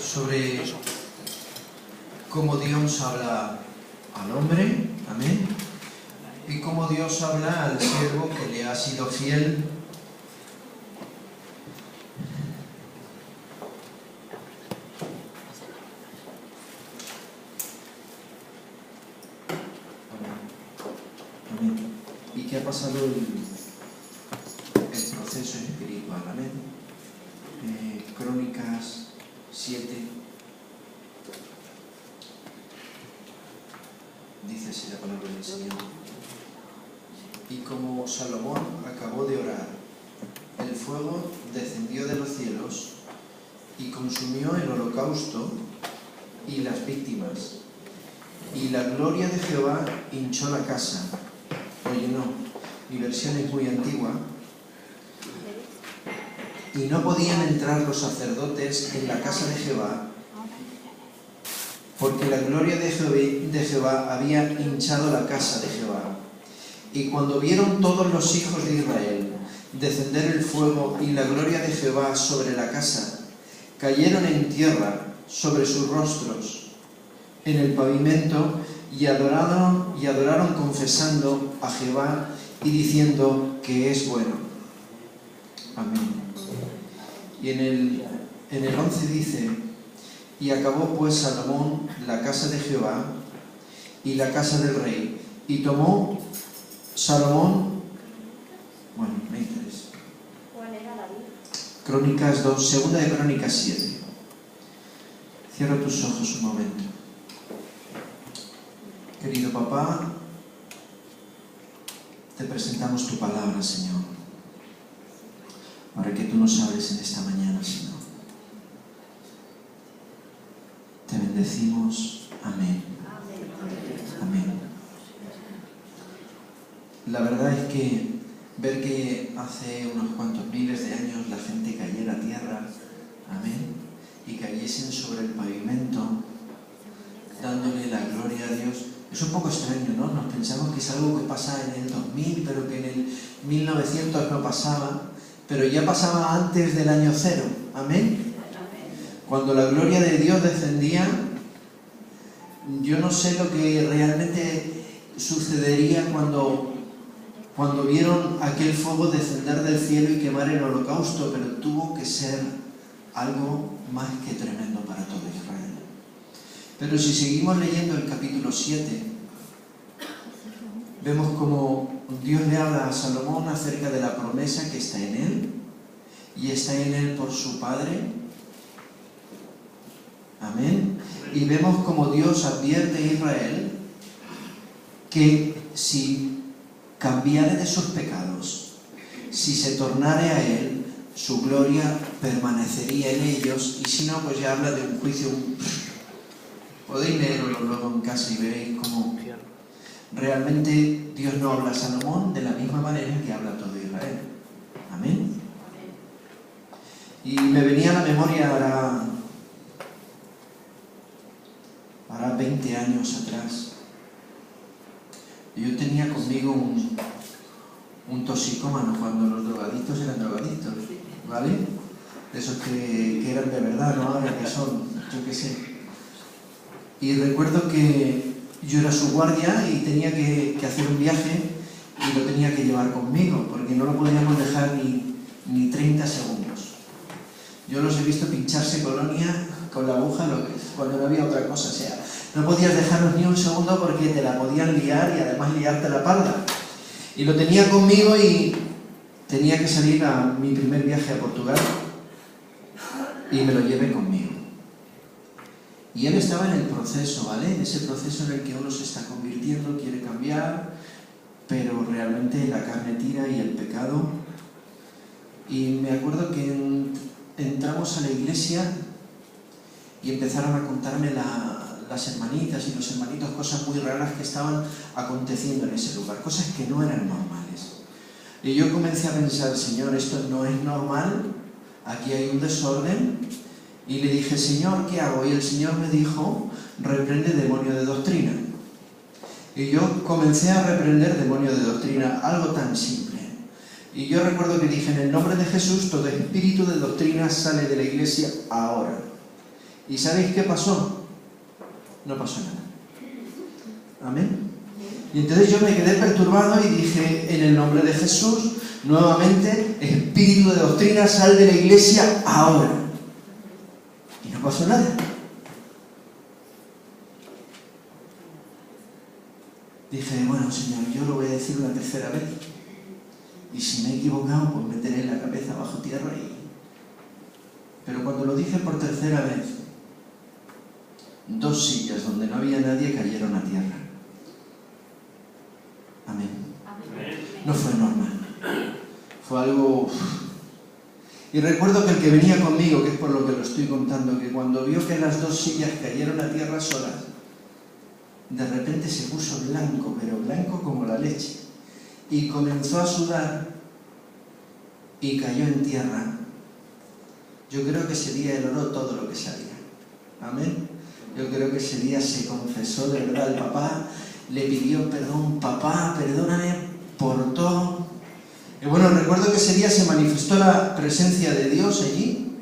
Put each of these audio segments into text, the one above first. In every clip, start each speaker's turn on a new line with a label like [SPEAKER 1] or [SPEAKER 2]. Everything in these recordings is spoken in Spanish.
[SPEAKER 1] sobre cómo Dios habla al hombre, amén, y cómo Dios habla al siervo que le ha sido fiel. Amén. Y que ha pasado el proceso espiritual, amén. Crónicas 7 dice así la palabra del Señor: y como Salomón acabó de orar, el fuego descendió de los cielos y consumió el holocausto y las víctimas, y la gloria de Jehová hinchó la casa. Oye, no, mi versión es muy antigua. Y no podían entrar los sacerdotes en la casa de Jehová, porque la gloria de Jehová había hinchado la casa de Jehová. Y cuando vieron todos los hijos de Israel descender el fuego y la gloria de Jehová sobre la casa, cayeron en tierra sobre sus rostros en el pavimento y adoraron confesando a Jehová y diciendo que es bueno. Amén. Y en el 11 dice: y acabó pues Salomón la casa de Jehová y la casa del rey, y tomó Salomón, bueno, me interesa.
[SPEAKER 2] ¿Cuál era David?
[SPEAKER 1] Crónicas 2, segunda de Crónicas 7. Cierra tus ojos un momento. Querido papá, te presentamos tu palabra, Señor, para que tú nos hables en esta mañana, Señor. Te bendecimos. Amén. Amén. La verdad es que ver que hace unos cuantos miles de años la gente cayera a tierra, amén, y cayesen sobre el pavimento, dándole la gloria a Dios, es un poco extraño, ¿no? Nos pensamos que es algo que pasa en el 2000, pero que en el 1900 no pasaba, pero ya pasaba antes del año cero, amén. Cuando la gloria de Dios descendía, yo no sé lo que realmente sucedería cuando vieron aquel fuego descender del cielo y quemar el holocausto, pero tuvo que ser algo más que tremendo para todo Israel. Pero si seguimos leyendo el capítulo 7, vemos como Dios le habla a Salomón acerca de la promesa que está en él, y está en él por su padre. Amén. Y vemos como Dios advierte a Israel que si cambiare de sus pecados, si se tornare a él, su gloria permanecería en ellos, y si no, pues ya habla de un juicio. Podéis leerlo luego en casa y veréis cómo realmente Dios no habla a Salomón de la misma manera que habla a todo Israel. Amén. Y me venía a la memoria ahora 20 años atrás. Yo tenía conmigo un toxicómano cuando los drogadictos eran drogadictos, ¿vale? De esos que eran de verdad, no ahora que son, yo qué sé. Y recuerdo que yo era su guardia y tenía que hacer un viaje y lo tenía que llevar conmigo, porque no lo podíamos dejar ni 30 segundos. Yo los he visto pincharse colonia con la aguja cuando no había otra cosa, o sea, no podías dejarlos ni un segundo porque te la podían liar y además liarte la parda. Y lo tenía conmigo y tenía que salir a mi primer viaje a Portugal y me lo llevé conmigo. Y él estaba en el proceso, ¿vale? En ese proceso en el que uno se está convirtiendo, quiere cambiar, pero realmente la carne tira y el pecado. Y me acuerdo que entramos a la iglesia y empezaron a contarme las hermanitas y los hermanitos cosas muy raras que estaban aconteciendo en ese lugar, cosas que no eran normales. Y yo comencé a pensar: Señor, esto no es normal, aquí hay un desorden. Y le dije: Señor, ¿qué hago? Y el Señor me dijo: reprende demonio de doctrina. Y yo comencé a reprender demonio de doctrina, algo tan simple. Y yo recuerdo que dije: en el nombre de Jesús, todo espíritu de doctrina sale de la iglesia ahora. ¿Y sabéis qué pasó? No pasó nada. Amén. Y entonces yo me quedé perturbado y dije, en el nombre de Jesús, nuevamente, espíritu de doctrina, sal de la iglesia ahora. Y no pasó nada. Dije, bueno, Señor, yo lo voy a decir una tercera vez. Y si me he equivocado, pues meteré la cabeza bajo tierra y... Pero cuando lo dije por tercera vez, 2 sillas donde no había nadie cayeron a tierra. Amén. No fue normal. Fue algo... Y recuerdo que el que venía conmigo, que es por lo que lo estoy contando, que cuando vio que las 2 sillas cayeron a tierra solas, de repente se puso blanco, pero blanco como la leche, y comenzó a sudar y cayó en tierra. Yo creo que ese día él oró todo lo que sabía. Amén. Yo creo que ese día se confesó de verdad al papá, le pidió perdón, papá, perdóname por todo. Y bueno, recuerdo que ese día se manifestó la presencia de Dios allí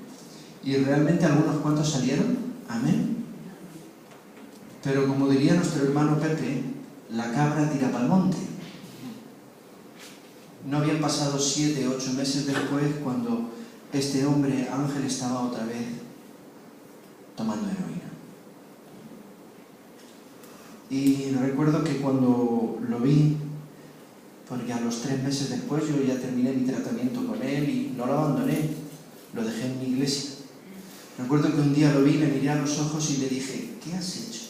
[SPEAKER 1] y realmente algunos cuantos salieron. Amén. Pero como diría nuestro hermano Pepe, la cabra tira pa'l monte. No habían pasado 7, 8 meses después cuando este hombre, Ángel, estaba otra vez tomando heroína. Y recuerdo que cuando lo vi, porque a los 3 meses después yo ya terminé mi tratamiento con él y no lo abandoné, lo dejé en mi iglesia. Recuerdo que un día lo vi, le miré a los ojos y le dije, ¿qué has hecho?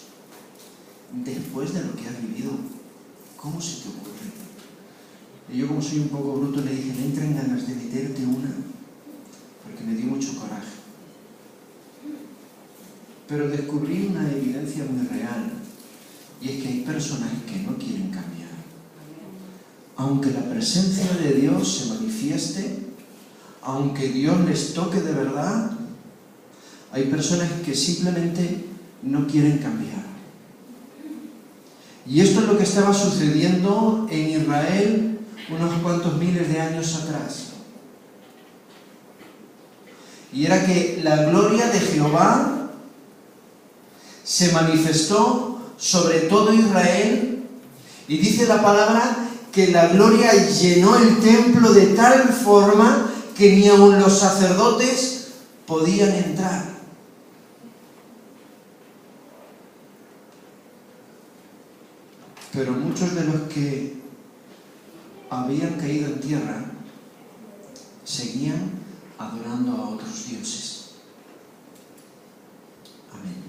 [SPEAKER 1] Después de lo que has vivido, ¿cómo se te ocurre? Y yo, como soy un poco bruto, le dije, me entran ganas de meterte una, porque me dio mucho coraje. Pero descubrí una evidencia muy real, y es que hay personas que no quieren cambiar. Aunque la presencia de Dios se manifieste, aunque Dios les toque de verdad, hay personas que simplemente no quieren cambiar. Y esto es lo que estaba sucediendo en Israel unos cuantos miles de años atrás. Y era que la gloria de Jehová se manifestó sobre todo Israel, y dice la palabra que la gloria llenó el templo de tal forma que ni aun los sacerdotes podían entrar. Pero muchos de los que habían caído en tierra seguían adorando a otros dioses. Amén.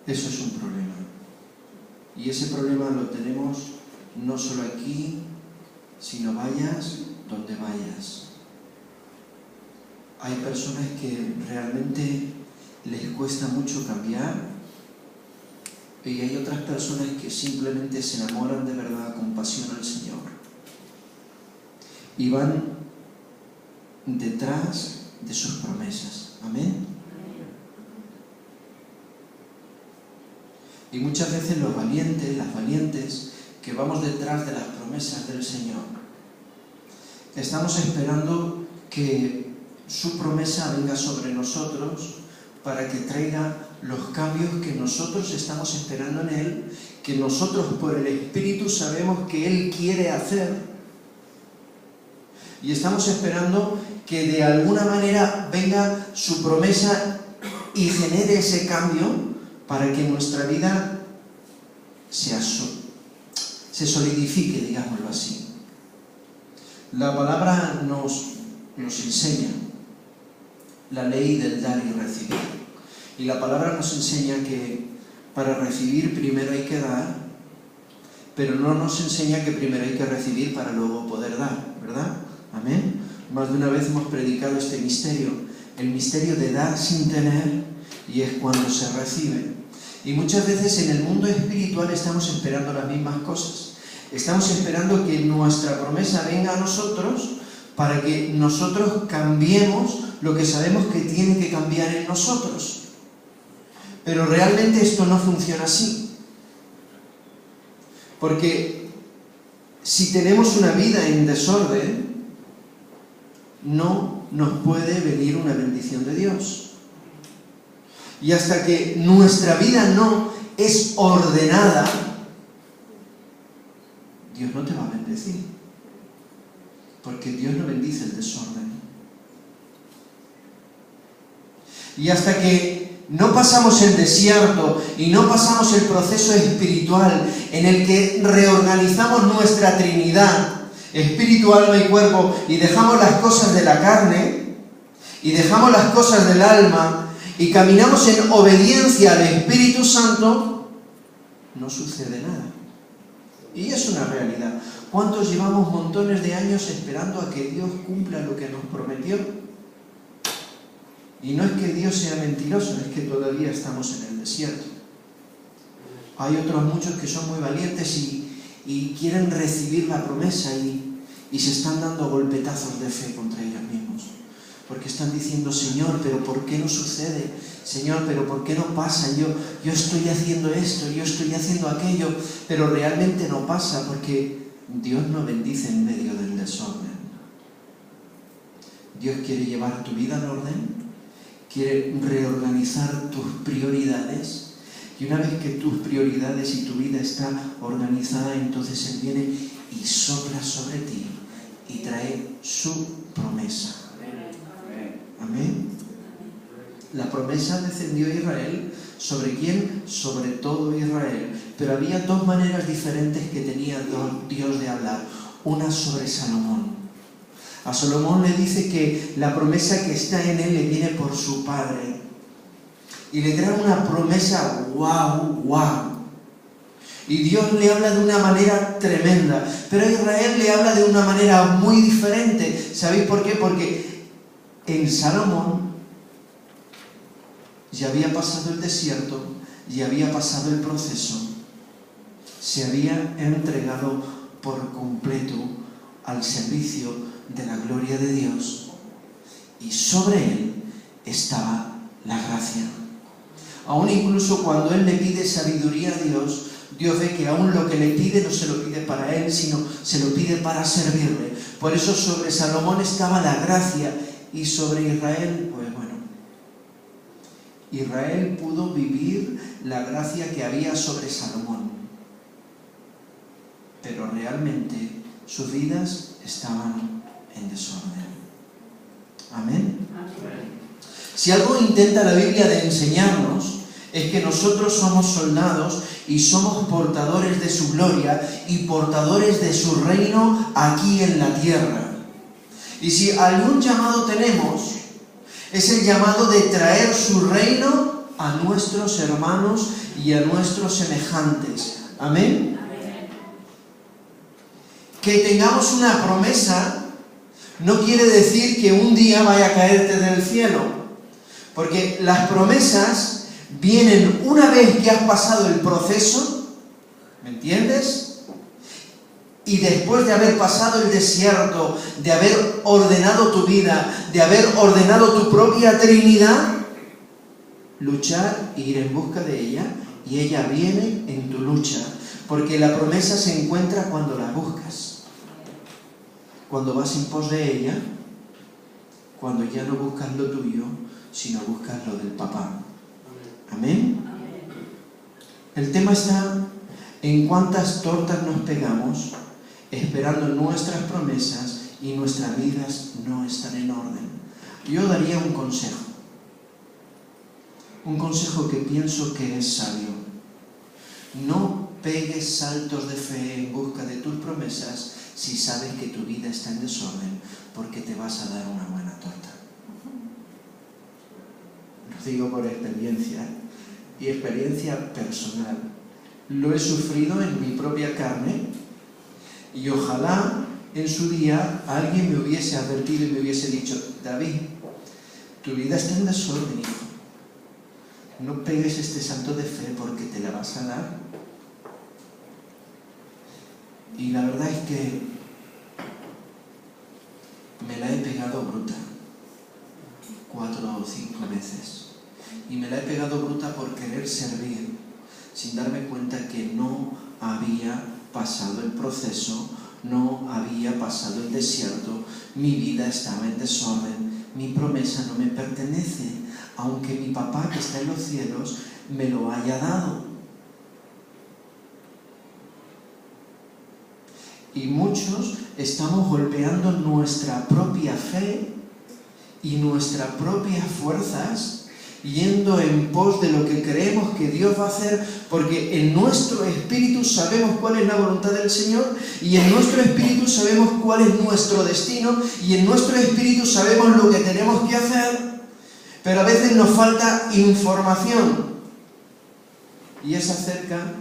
[SPEAKER 1] Eso es un problema. Y ese problema lo tenemos no solo aquí, sino vayas donde vayas. Hay personas que realmente les cuesta mucho cambiar, y hay otras personas que simplemente se enamoran de verdad con pasión al Señor y van detrás de sus promesas. Amén. Y muchas veces los valientes, las valientes, que vamos detrás de las promesas del Señor, estamos esperando que su promesa venga sobre nosotros para que traiga los cambios que nosotros estamos esperando en Él, que nosotros por el Espíritu sabemos que Él quiere hacer. Y estamos esperando que de alguna manera venga su promesa y genere ese cambio para que nuestra vida se solidifique, digámoslo así. La palabra nos enseña la ley del dar y recibir. Y la palabra nos enseña que para recibir primero hay que dar, pero no nos enseña que primero hay que recibir para luego poder dar, ¿verdad? Amén. Más de una vez hemos predicado este misterio, el misterio de dar sin tener, y es cuando se recibe. Y muchas veces en el mundo espiritual estamos esperando las mismas cosas. Estamos esperando que nuestra promesa venga a nosotros para que nosotros cambiemos lo que sabemos que tiene que cambiar en nosotros. Pero realmente esto no funciona así. Porque si tenemos una vida en desorden, no nos puede venir una bendición de Dios. Y hasta que nuestra vida no es ordenada, Dios no te va a bendecir. Porque Dios no bendice el desorden. Y hasta que no pasamos el desierto y no pasamos el proceso espiritual en el que reorganizamos nuestra Trinidad, espíritu, alma y cuerpo, y dejamos las cosas de la carne y dejamos las cosas del alma y caminamos en obediencia al Espíritu Santo, no sucede nada. Y es una realidad. ¿Cuántos llevamos montones de años esperando a que Dios cumpla lo que nos prometió? Y no es que Dios sea mentiroso, es que todavía estamos en el desierto. Hay otros muchos que son muy valientes y quieren recibir la promesa y se están dando golpetazos de fe contra ellos mismos. Porque están diciendo, Señor, pero ¿por qué no sucede? Señor, pero ¿por qué no pasa? Yo estoy haciendo esto, yo estoy haciendo aquello, pero realmente no pasa porque Dios no bendice en medio del desorden. Dios quiere llevar tu vida en orden, quiere reorganizar tus prioridades, y una vez que tus prioridades y tu vida está organizada, entonces Él viene y sopla sobre ti y trae su promesa. Amén. La promesa descendió a Israel. ¿Sobre quién? Sobre todo Israel. Pero había dos maneras diferentes que tenía Dios de hablar. Una sobre Salomón. A Salomón le dice que la promesa que está en él le viene por su padre. Y le trae una promesa wow. Y Dios le habla de una manera tremenda. Pero a Israel le habla de una manera muy diferente. ¿Sabéis por qué? Porque en Salomón ya había pasado el desierto, ya había pasado el proceso, se había entregado por completo al servicio de la gloria de Dios, y sobre él estaba la gracia. Aún incluso cuando él le pide sabiduría a Dios, Dios ve que aún lo que le pide no se lo pide para él, sino se lo pide para servirle. Por eso sobre Salomón estaba la gracia, y sobre Israel, pues bueno, Israel pudo vivir la gracia que había sobre Salomón, pero realmente sus vidas estaban en desorden. ¿Amén? Si algo intenta la Biblia de enseñarnos, es que nosotros somos soldados y somos portadores de su gloria y portadores de su reino aquí en la tierra. Y si algún llamado tenemos, es el llamado de traer su reino a nuestros hermanos y a nuestros semejantes. ¿Amén? Que tengamos una promesa no quiere decir que un día vaya a caerte del cielo, porque las promesas vienen una vez que has pasado el proceso, ¿me entiendes? Y después de haber pasado el desierto, de haber ordenado tu vida, de haber ordenado tu propia Trinidad, luchar e ir en busca de ella, y ella viene en tu lucha, porque la promesa se encuentra cuando la buscas, cuando vas en pos de ella, cuando ya no buscas lo tuyo, sino buscas lo del papá. ¿Amén? El tema está en cuántas tortas nos pegamos esperando nuestras promesas y nuestras vidas no están en orden. Yo daría un consejo que pienso que es sabio. No pegues saltos de fe en busca de tus promesas si sabes que tu vida está en desorden, porque te vas a dar una buena torta. Lo digo por experiencia, y experiencia personal. Lo he sufrido en mi propia carne, y ojalá en su día alguien me hubiese advertido y me hubiese dicho: David, tu vida está en desorden, hijo. No pegues este salto de fe porque te la vas a dar. Y la verdad es que me la he pegado bruta 4 o 5 veces. Y me la he pegado bruta por querer servir, sin darme cuenta que no había pasado el proceso, no había pasado el desierto, mi vida estaba en desorden, mi promesa no me pertenece, aunque mi papá que está en los cielos me lo haya dado. Y muchos estamos golpeando nuestra propia fe y nuestras propias fuerzas, yendo en pos de lo que creemos que Dios va a hacer, porque en nuestro espíritu sabemos cuál es la voluntad del Señor, y en nuestro espíritu sabemos cuál es nuestro destino, y en nuestro espíritu sabemos lo que tenemos que hacer, pero a veces nos falta información, y es acerca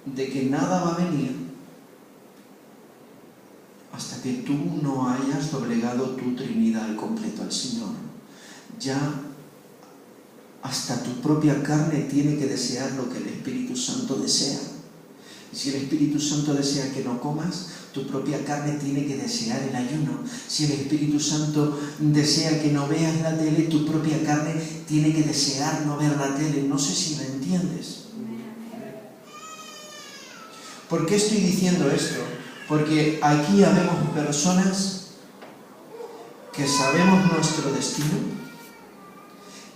[SPEAKER 1] de que nada va a venir hasta que tú no hayas doblegado tu Trinidad al completo al Señor. Ya hasta tu propia carne tiene que desear lo que el Espíritu Santo desea. Y si el Espíritu Santo desea que no comas, tu propia carne tiene que desear el ayuno. Si el Espíritu Santo desea que no veas la tele, tu propia carne tiene que desear no ver la tele. No sé si me entiendes. ¿Por qué estoy diciendo esto? Porque aquí habemos personas que sabemos nuestro destino,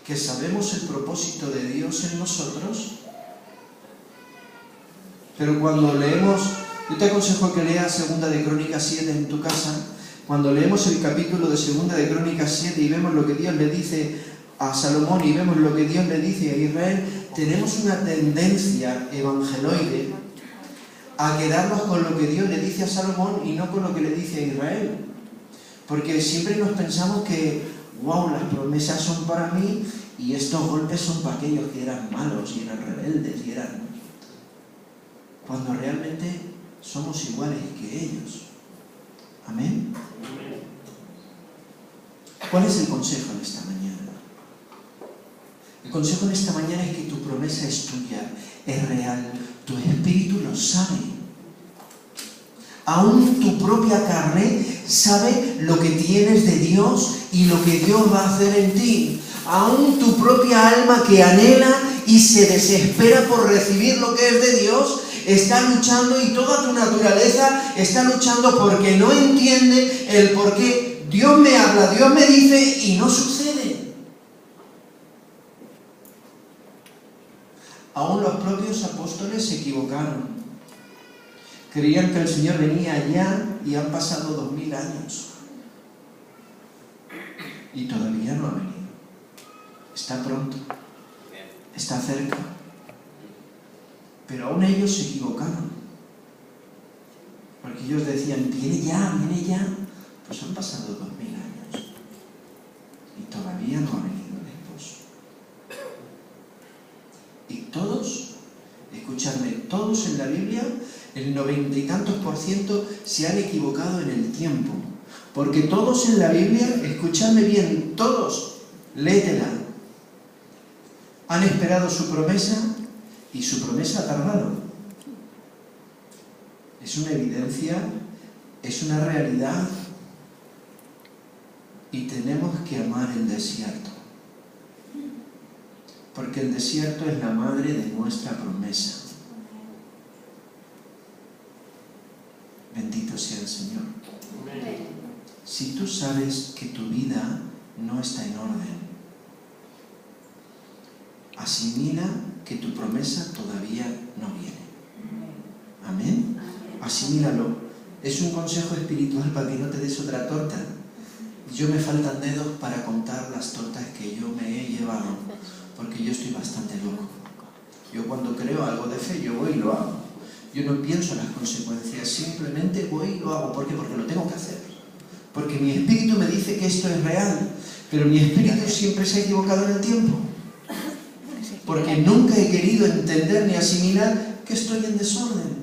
[SPEAKER 1] que sabemos el propósito de Dios en nosotros, pero cuando leemos, yo te aconsejo que leas 2 de Crónicas 7 en tu casa. Cuando leemos el capítulo de 2 de Crónicas 7 y vemos lo que Dios le dice a Salomón y vemos lo que Dios le dice a Israel, tenemos una tendencia evangeloide a quedarnos con lo que Dios le dice a Salomón y no con lo que le dice a Israel. Porque siempre nos pensamos que, wow, las promesas son para mí y estos golpes son para aquellos que eran malos y eran rebeldes y eran... Cuando realmente somos iguales que ellos. ¿Amén? ¿Cuál es el consejo en esta mañana? El consejo en esta mañana es que tu promesa es tuya, es real, tu espíritu lo sabe. Aún tu propia carne sabe lo que tienes de Dios y lo que Dios va a hacer en ti. Aún tu propia alma que anhela y se desespera por recibir lo que es de Dios, está luchando, y toda tu naturaleza está luchando porque no entiende el por qué Dios me habla, Dios me dice y no sucede. Aún los propios apóstoles se equivocaron. Creían que el Señor venía ya y han pasado 2000 años. Y todavía no ha venido. Está pronto. Está cerca. Pero aún ellos se equivocaron. Porque ellos decían, viene ya, viene ya. Pues han pasado 2000 años. Y todavía no ha venido el esposo. Y todos, escuchadme, todos en la Biblia, el 90 y tantos % se han equivocado en el tiempo. Porque todos en la Biblia, escuchadme bien, todos, léetela, han esperado su promesa y su promesa ha tardado. Es una evidencia, es una realidad, y tenemos que amar el desierto. Porque el desierto es la madre de nuestra promesa. Bendito sea el Señor. Si tú sabes que tu vida no está en orden, asimila que tu promesa todavía no viene. Amén. Asimílalo. Es un consejo espiritual para que no te des otra torta. Yo me faltan dedos para contar las tortas que yo me he llevado, porque yo estoy bastante loco. Yo cuando creo algo de fe, yo voy y lo hago. Yo no pienso en las consecuencias, simplemente voy y lo hago. ¿Por qué? Porque lo tengo que hacer. Porque mi espíritu me dice que esto es real, pero mi espíritu siempre se ha equivocado en el tiempo. Porque nunca he querido entender ni asimilar que estoy en desorden.